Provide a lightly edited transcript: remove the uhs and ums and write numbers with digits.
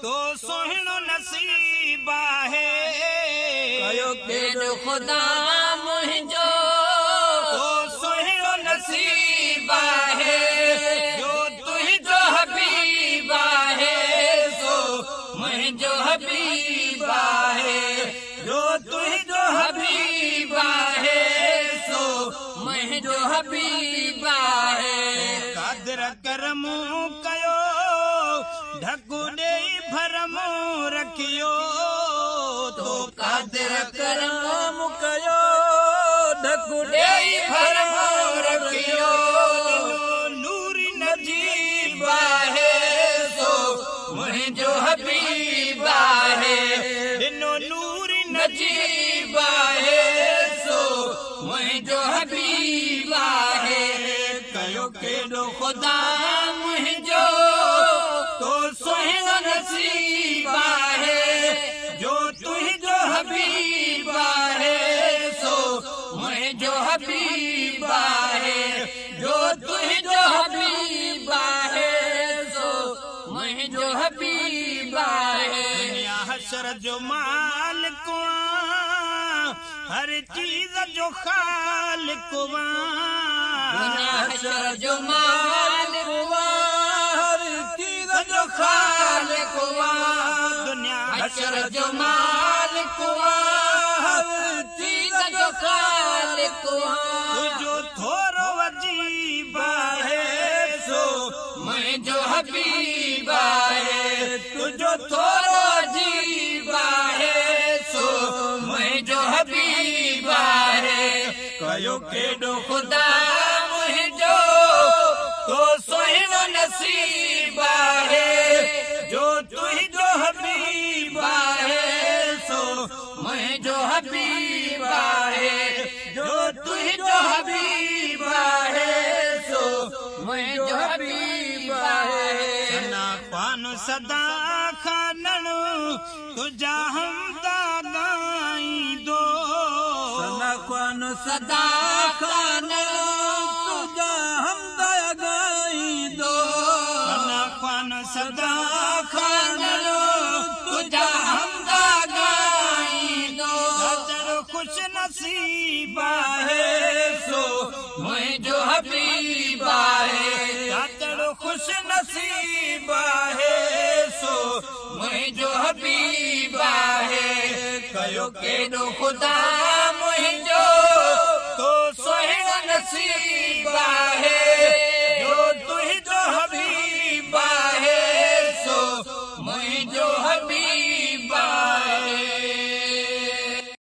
तो सोहिणो नसीब आहे कयो केॾो ख़ुदा मुंहिंजो तो सोहिणो नसीब आहे जो तुंहिंजो हबीब आहे सो मुंहिंजो हबीब आहे जो तुंहिंजो हबीब आहे सो मुंहिंजो हबीब आहे कादर करमू कयो ढकु ॾेई भरमो रखियो तो कादर करम कयो ढकु ॾेई भरमो रखियो नूरी नजीब आहे सो मुंहिंजो हबीब आहे ॾिनो नूरी नजीब आहे सो मुंहिंजो हबीब आहे कयो केॾो ख़ुदा मुंहिंजो तो सुहिणो नसीब आहे जो तुंहिंजो हबीब आहे सो मुंहिंजो हबीब आहे जो तुंहिंजो हबीब आहे सो मुंहिंजो हबीब आहे दुनिया हशर जो मालिक हर चीज़ जो ख़ालिक दुनिया हशर जो मालिक हर चीज़ जो ख़ालिक दुनिया हशर जो मालिक हर चीज़ जो ख़ालिक तुझो थोरो अजीब आहे सो मुंहिंजो हबीब आहे तुंहिंजो थोरो अजीब आहे सो मुंहिंजो हबीब आहे कयो केॾो ख़ुदा मुंहिंजो तो सुहिणो नसीब आहे जो तुंहिंजो हबीब आहे सो मुंहिंजो हबीब आहे जो तुंहिंजो हबीब आहे सो मुंहिंजो हबीब आहे सना पान सदा खानण तुझा हमदा गाईंदो सनखन सदा खान तुझा हमदा गाईंदो सना पान सदा खान तुझा हमदा गाईंदो खानण खुश नसीब आहे सो मुंहिंजो हबीब आहे खानण खुश नसीब आहे सो मुंहिंजो हबीब आहे कयो केॾो ख़ुदा मुंहिंजो तो सुहिणो नसीब आहे जो तुंहिंजो हबीब आहे सो मुंहिंजो हबीब